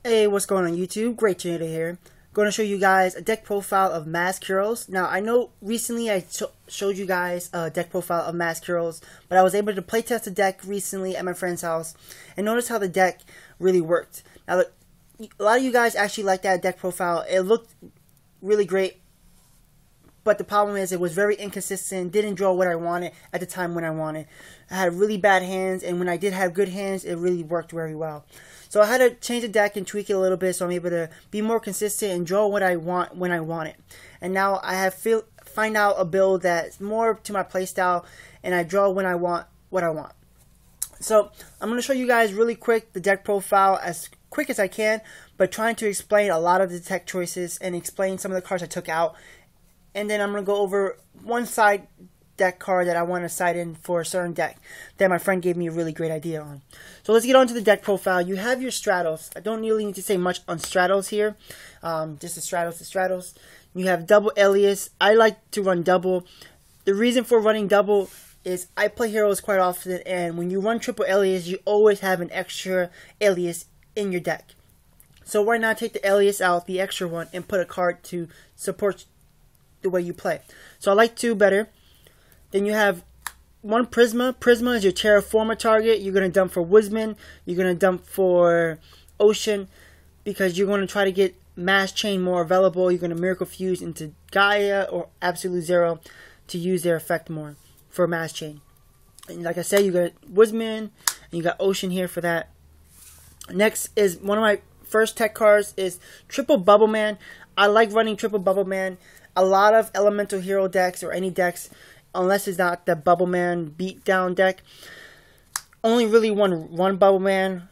Hey, what's going on YouTube? Great Jada here. Going to show you guys a deck profile of Mask Heroes. Now, I know recently I showed you guys a deck profile of Mask Heroes, but I was able to playtest the deck recently at my friend's house and notice how the deck really worked. Now, a lot of you guys actually liked that deck profile. It looked really great, but the problem is it was very inconsistent, didn't draw what I wanted at the time when I wanted. I had really bad hands, and when I did have good hands, it really worked very well. So I had to change the deck and tweak it a little bit so I'm able to be more consistent and draw what I want when I want it. And now I have find out a build that's more to my playstyle, and I draw when I want what I want. So I'm going to show you guys really quick the deck profile as quick as I can, but trying to explain a lot of the deck choices and explain some of the cards I took out. And then I'm going to go over one side deck card that I want to side in for a certain deck that my friend gave me a really great idea on. So let's get on to the deck profile. You have your Stratos. I don't really need to say much on Stratos here. Just the Stratos. You have double alias. I like to run double. The reason for running double is I play heroes quite often, and when you run triple alias, you always have an extra alias in your deck. So why not take the alias out, the extra one, and put a card to support the way you play. So I like two better. Then you have one Prisma. Prisma is your Terraformer target. You're going to dump for Woodsman. You're going to dump for Ocean because you're going to try to get Mass Chain more available. You're going to Miracle Fuse into Gaia or Absolute Zero to use their effect more for Mass Chain. And like I said, you got Woodsman and you got Ocean here for that. Next is one of my first tech cards is Triple Bubble Man. I like running Triple Bubble Man. A lot of elemental hero decks or any decks, unless it's not the Bubble Man beatdown deck, only really one Bubble Man.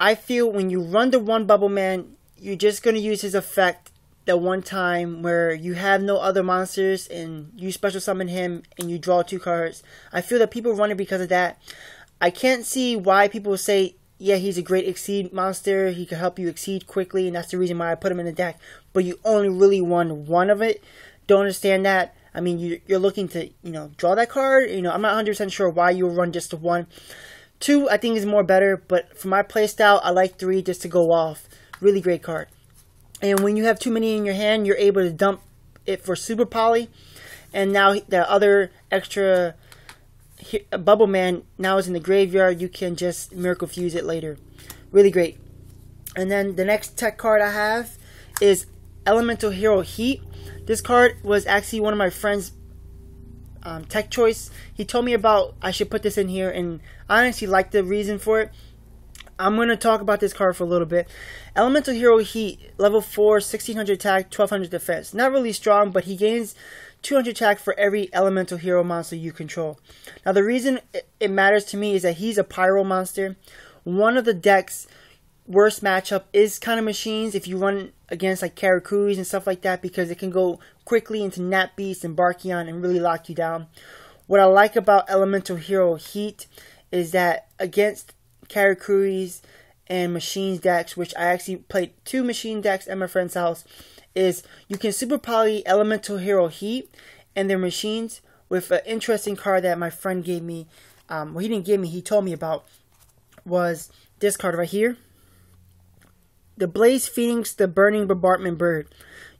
I feel when you run the one Bubble Man, you're just going to use his effect the one time where you have no other monsters and you special summon him and you draw two cards. I feel that people run it because of that. I can't see why people say, yeah, he's a great Exceed monster. He can help you Exceed quickly, and that's the reason why I put him in the deck. But you only really won one of it. Don't understand that. I mean, you're looking to, draw that card. I'm not 100% sure why you run just the one. Two, I think is more better, but for my playstyle, I like three just to go off. Really great card. And when you have too many in your hand, you're able to dump it for Super Poly. And now the other extra Bubble Man now is in the graveyard. You can just Miracle Fuse it later. Really great. And then the next tech card I have is Elemental Hero Heat. This card was actually one of my friend's tech choice. He told me about I should put this in here, and I honestly like the reason for it. I'm going to talk about this card for a little bit. Elemental Hero Heat, level 4, 1600 attack, 1200 defense. Not really strong, but he gains 200 attack for every elemental hero monster you control. Now the reason it matters to me is that he's a pyro monster. One of the deck's worst matchup is kind of machines if you run against like Karakuris and stuff like that, because it can go quickly into Nat Beast and Barkion and really lock you down. What I like about Elemental Hero Heat is that against Karakuris and machines decks, which I actually played 2 machine decks at my friend's house, is you can Super Poly Elemental Hero Heat and their machines with an interesting card that my friend gave me. Well, he didn't give me, he told me about, was this card right here. The Blaze Phoenix, the Burning Bombardment Bird.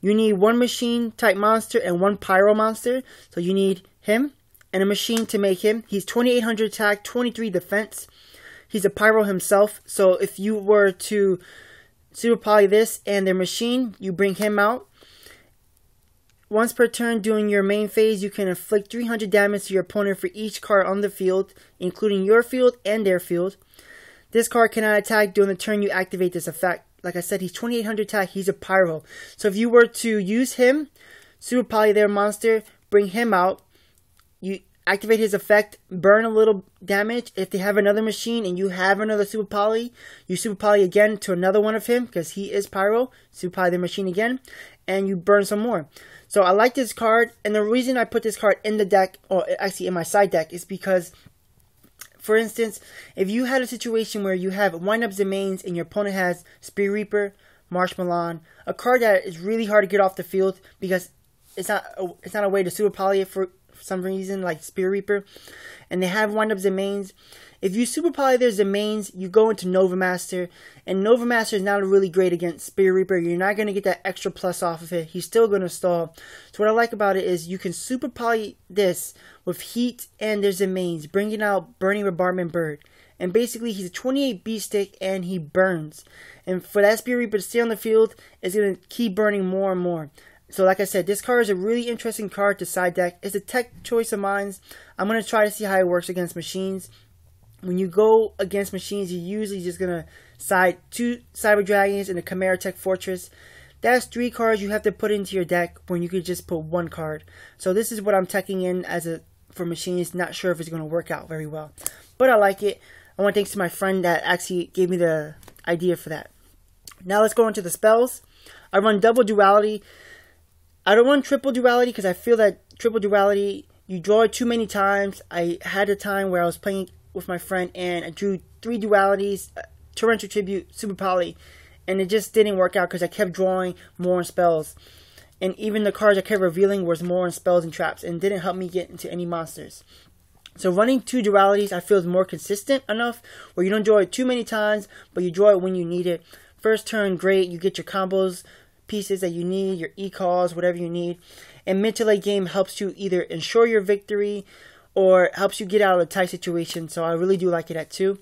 You need one machine type monster and one pyro monster. So you need him and a machine to make him. He's 2800 attack, 23 defense. He's a pyro himself. So if you were to Super Poly this and their machine, you bring him out. Once per turn during your main phase, you can inflict 300 damage to your opponent for each card on the field, including your field and their field. This card cannot attack during the turn you activate this effect. Like I said, he's 2800 attack, he's a pyro. So if you were to use him, Super Poly their monster, bring him out, you activate his effect, burn a little damage. If they have another machine and you have another Super Poly, you Super Poly again to another one of him, because he is pyro, Super Poly their machine again, and you burn some more. So I like this card, and the reason I put this card in the deck, or actually in my side deck, is because, for instance, if you had a situation where you have windups and mains and your opponent has Spear Reaper, Marshmallow, a card that is really hard to get off the field because it's not a way to Super Poly it for some reason, like Spear Reaper, and they have windups and mains, If you super poly their domains, you go into Nova Master, and Nova Master is not really great against Spirit Reaper. You're not going to get that extra plus off of it. He's still going to stall. So what I like about it is you can super poly this with Heat and their domains, bringing out Burning Bombardment Bird. And basically, he's a 28 beast stick, and he burns. And for that Spirit Reaper to stay on the field, it's going to keep burning more and more. So like I said, this card is a really interesting card to side deck. It's a tech choice of mine. I'm going to try to see how it works against machines. When you go against machines, you're usually just going to side 2 Cyber Dragons and a Chimera Tech Fortress. That's 3 cards you have to put into your deck when you could just put 1 card. So this is what I'm teching in for machines. Not sure if it's going to work out very well, but I like it. I want to thanks to my friend that actually gave me the idea for that. Now let's go into the spells. I run double duality. I don't run triple duality because I feel that triple duality, you draw it too many times. I had a time where I was playing with my friend and I drew 3 dualities, Torrential Tribute, Super Poly, and it just didn't work out because I kept drawing more spells. And even the cards I kept revealing was more on spells and traps and didn't help me get into any monsters. So running 2 dualities I feel is more consistent enough where you don't draw it too many times, but you draw it when you need it. First turn, great, you get your combos, pieces that you need, your e-calls, whatever you need. And mid to late game helps you either ensure your victory or helps you get out of a tight situation. So I really do like it at 2.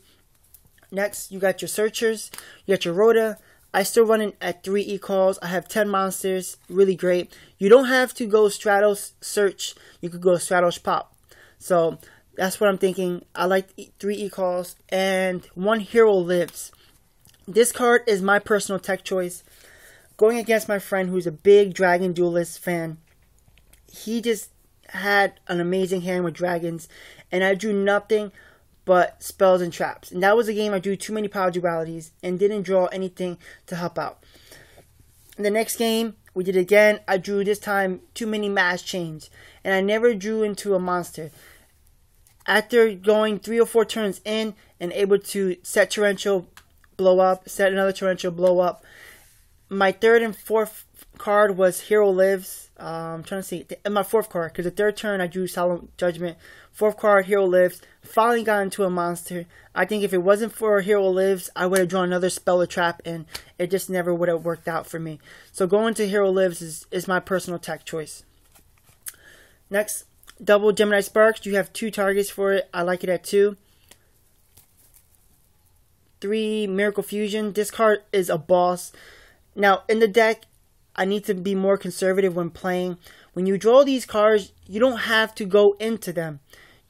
Next, you got your Searchers, you got your Rhoda. I still run it at 3 e-calls. I have 10 monsters, really great. You don't have to go Stratos Search, you could go Stratos Pop. So that's what I'm thinking. I like 3 e-calls and 1 Hero Lives. This card is my personal tech choice. Going against my friend who's a big Dragon Duelist fan. He just had an amazing hand with dragons, and I drew nothing but spells and traps. And that was a game I drew too many power dualities and didn't draw anything to help out. In the next game, we did it again. I drew this time too many mass chains, and I never drew into a monster. After going 3 or 4 turns in and able to set Torrential, blow up, set another Torrential, blow up, my 3rd and 4th card was Hero Lives. I'm trying to see. My 4th card, because the 3rd turn I drew Solemn Judgment. 4th card, Hero Lives. Finally got into a monster. I think if it wasn't for Hero Lives, I would have drawn another spell or trap, and it just never would have worked out for me. So going to Hero Lives is my personal tech choice. Next, double Gemini Sparks. You have 2 targets for it. I like it at 2. 3 Miracle Fusion. This card is a boss. Now, in the deck, I need to be more conservative when playing. When you draw these cards, you don't have to go into them.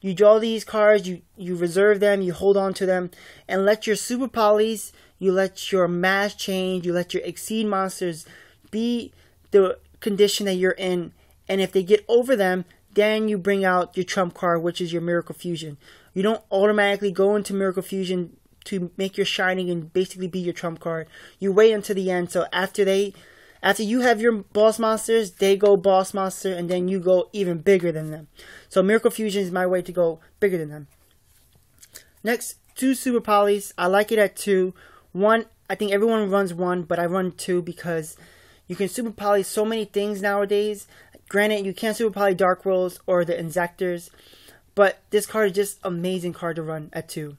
You draw these cards, you reserve them, you hold on to them, and let your Super Polys, you let your Mass Change, you let your Exceed monsters be the condition that you're in. And if they get over them, then you bring out your Trump card, which is your Miracle Fusion. You don't automatically go into Miracle Fusion to make your Shining and basically be your trump card. You wait until the end. So after you have your boss monsters, they go boss monster, and then you go even bigger than them. So Miracle Fusion is my way to go bigger than them. Next, 2 Super Polys. I like it at 2. 1, I think everyone runs 1, but I run 2 because you can Super Poly so many things nowadays. Granted, you can't Super Poly Dark Rolls or the Injectors, but this card is just amazing card to run at 2.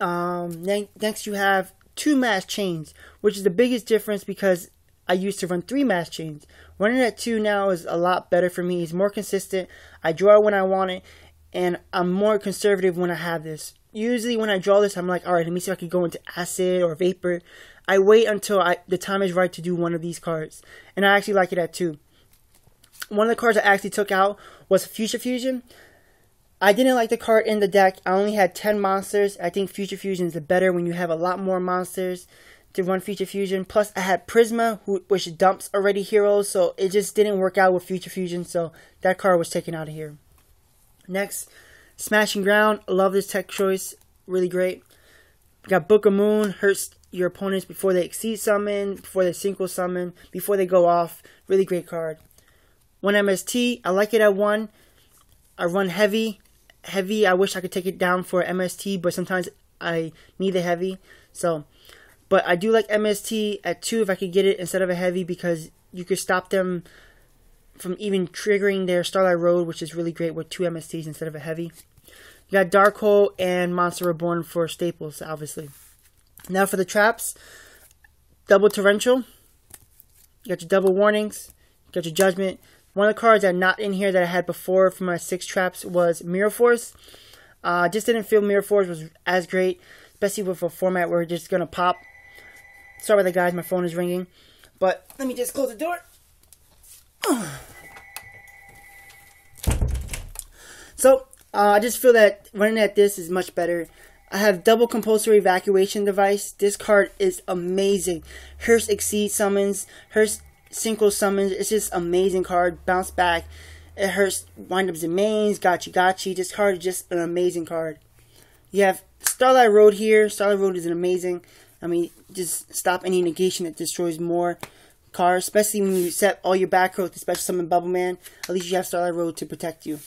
Next you have 2 Mass Chains, which is the biggest difference because I used to run 3 Mass Chains. Running at 2 now is a lot better for me. It's more consistent. I draw it when I want it, and I'm more conservative when I have this. Usually when I draw this, I'm like, alright, let me see if I can go into Acid or Vapor. I wait until the time is right to do one of these cards, and I actually like it at 2. One of the cards I actually took out was Future Fusion. I didn't like the card in the deck. I only had 10 monsters. I think Future Fusion is better when you have a lot more monsters to run Future Fusion. Plus, I had Prisma, which dumps already heroes, so it just didn't work out with Future Fusion, so that card was taken out of here. Next, Smashing Ground. I love this tech choice. Really great. Got Book of Moon. Hurts your opponents before they Exceed Summon, before they Synchro Summon, before they go off. Really great card. 1 MST. I like it at 1. I run Heavy. Heavy, I wish I could take it down for MST, but sometimes I need the Heavy. So, but I do like MST at 2 if I could get it instead of a Heavy, because you could stop them from even triggering their Starlight Road, which is really great with 2 MSTs instead of a Heavy. You got Dark Hole and Monster Reborn for staples, obviously. Now for the traps, double Torrential. You got your double Warnings. You got your Judgment. One of the cards that are not in here that I had before for my 6 traps was Mirror Force. Just didn't feel Mirror Force was as great, especially with a format where it's just going to pop. Sorry about that, guys. My phone is ringing. But let me just close the door. So, I just feel that running at this is much better. I have double compulsory evacuation device. This card is amazing. Hearse Exceed summons, Hearse Synchro summons. It's just amazing card. Bounce back. It hurts windups and mains. Gotchi. This card is just an amazing card. You have Starlight Road here. Starlight Road is an amazing. I mean, just stop any negation that destroys more cards. Especially when you set all your back row, especially summon Bubble Man. At least you have Starlight Road to protect you.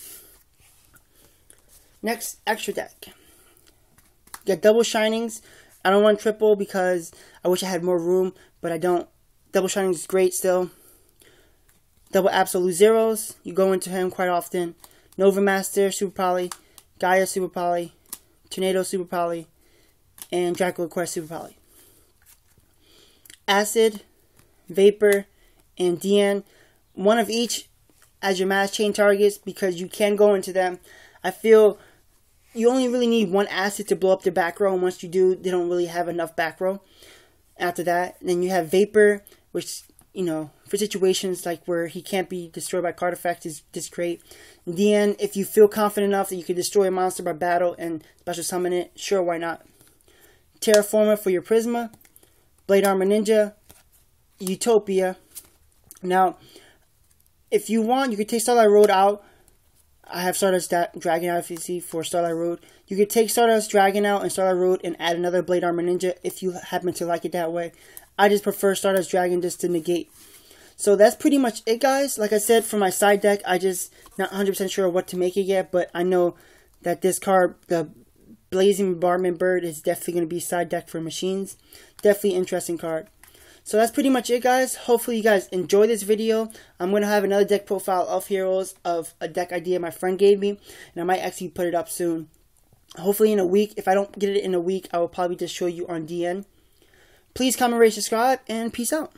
Next, extra deck. You got double Shinings. I don't want triple because I wish I had more room, but I don't. Double Shinings is great still. Double Absolute Zeros. You go into him quite often. Nova Master, Super Poly. Gaia, Super Poly. Tornado, Super Poly. And Dracula Quest, Super Poly. Acid, Vapor, and DN. One of each as your mass chain targets because you can go into them. I feel you only really need one acid to blow up their back row, and once you do, they don't really have enough back row. After that, then you have Vapor, which, you know, for situations like where he can't be destroyed by card effects is just great. In the end, if you feel confident enough that you can destroy a monster by battle and special summon it, sure, why not? Terraformer for your Prisma, Blade Armor Ninja, Utopia. Now, if you want, you could take Starlight Road out. I have Stardust Dragon out, if you see, for Starlight Road. You could take Stardust Dragon out and Starlight Road and add another Blade Armor Ninja if you happen to like it that way. I just prefer Stardust Dragon just to negate. So that's pretty much it, guys. Like I said, for my side deck, I just not 100% sure what to make it yet, but I know that this card, the Blazing Bombardment Bird, is definitely going to be side deck for machines. Definitely interesting card. So that's pretty much it, guys. Hopefully you guys enjoy this video. I'm going to have another deck profile of Heroes of a deck idea my friend gave me, and I might actually put it up soon. Hopefully in a week. If I don't get it in a week, I will probably just show you on DN. Please comment, rate, subscribe, and peace out.